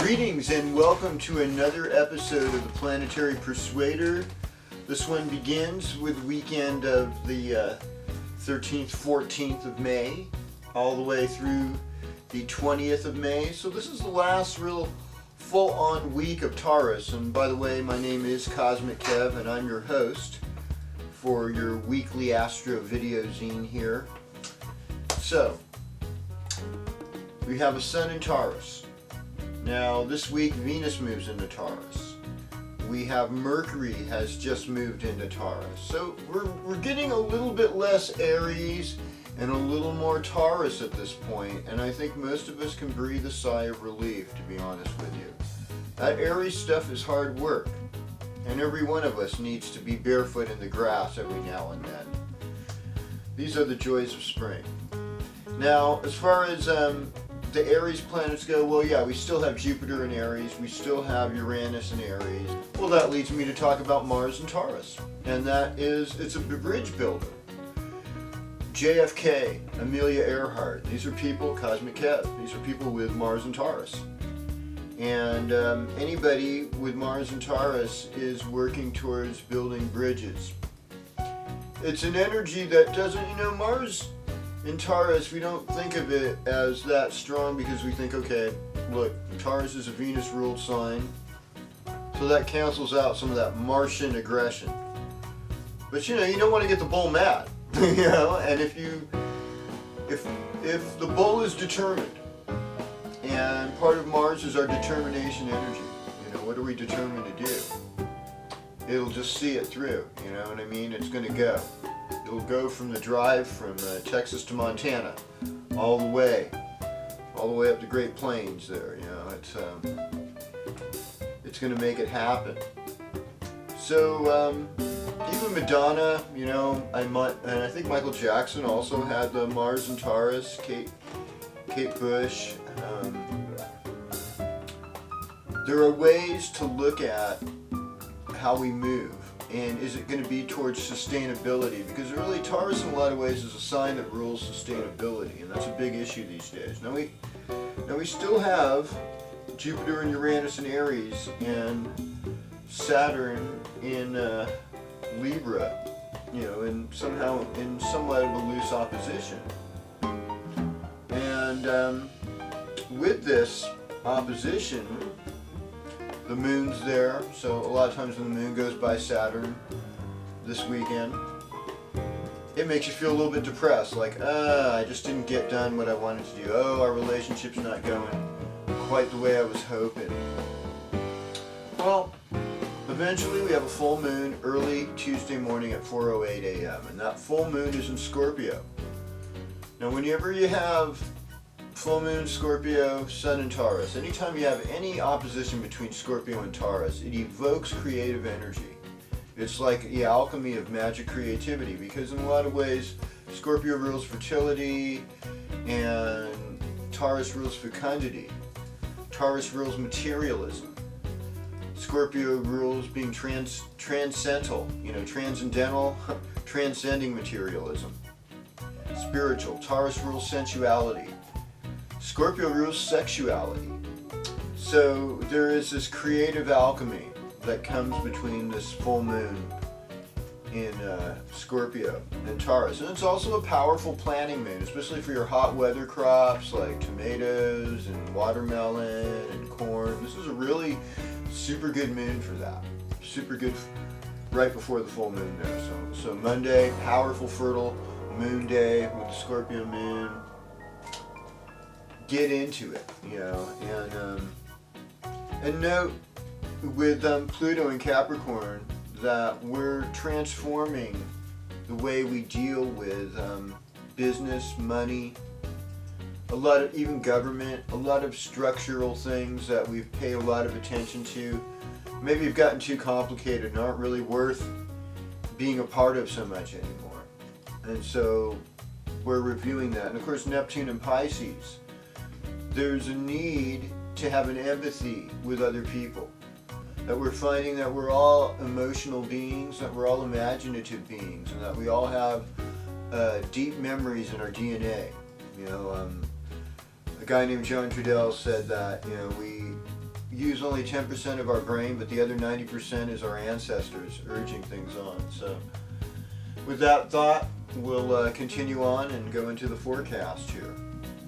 Greetings and welcome to another episode of the Planetary Persuader. This one begins with the weekend of the 13th, 14th of May, all the way through the 20th of May. So this is the last real full-on week of Taurus. And by the way, my name is Kozmic Kev and I'm your host for your weekly astro video zine here. So, we have a sun in Taurus. Now this week Venus moves into Taurus. We have Mercury has just moved into Taurus. So we're getting a little bit less Aries and a little more Taurus at this point, and I think most of us can breathe a sigh of relief, to be honest with you. That Aries stuff is hard work, and every one of us needs to be barefoot in the grass every now and then. These are the joys of spring. Now, as far as the Aries planets go, well, yeah, we still have Jupiter in Aries, we still have Uranus in Aries. Well, that leads me to talk about Mars and Taurus, and that is, it's a bridge builder. JFK, Amelia Earhart, these are people, Kozmic Kev, these are people with Mars and Taurus. And anybody with Mars and Taurus is working towards building bridges. It's an energy that doesn't, Mars in Taurus, we don't think of it as that strong because we think, okay, look, Taurus is a Venus-ruled sign, so that cancels out some of that Martian aggression. But you don't want to get the bull mad, and if the bull is determined, and part of Mars is our determination energy, what are we determined to do? It'll just see it through, you know what I mean? It's going to go. It'll go from the drive from Texas to Montana, all the way up the Great Plains there. It's going to make it happen. So even Madonna, and I think Michael Jackson also had the Mars and Taurus. Kate Bush. There are ways to look at how we move. And is it going to be towards sustainability? Because really, Taurus in a lot of ways is a sign that rules sustainability, and that's a big issue these days. Now we still have Jupiter and Uranus in Aries and Saturn in Libra, and somehow in somewhat of a loose opposition. And with this opposition, the moon's there, so a lot of times when the moon goes by Saturn this weekend, it makes you feel a little bit depressed, like, I just didn't get done what I wanted to do. Oh, our relationship's not going quite the way I was hoping. Well, eventually we have a full moon early Tuesday morning at 4:08 a.m. and that full moon is in Scorpio. Now whenever you have full moon, Scorpio, Sun and Taurus, anytime you have any opposition between Scorpio and Taurus, it evokes creative energy. It's like the alchemy of magic creativity, because in a lot of ways, Scorpio rules fertility and Taurus rules fecundity. Taurus rules materialism. Scorpio rules being transcendental, transcendental, transcending materialism. Spiritual. Taurus rules sensuality. Scorpio rules sexuality. So there is this creative alchemy that comes between this full moon in Scorpio and Taurus. And it's also a powerful planting moon, especially for your hot weather crops like tomatoes and watermelon and corn. This is a really super good moon for that. Super good right before the full moon there. So Monday, powerful fertile moon day with the Scorpio moon. Get into it, and note with Pluto and Capricorn that we're transforming the way we deal with business, money, a lot of even government, a lot of structural things that we've paid a lot of attention to. Maybe have gotten too complicated and aren't really worth being a part of so much anymore. And so we're reviewing that. And of course, Neptune and Pisces. There's a need to have an empathy with other people. That we're finding that we're all emotional beings, that we're all imaginative beings, and that we all have deep memories in our DNA. A guy named John Trudell said that, is only 10% of our brain, but the other 90% is our ancestors urging things on. So with that thought, we'll continue on and go into the forecast here.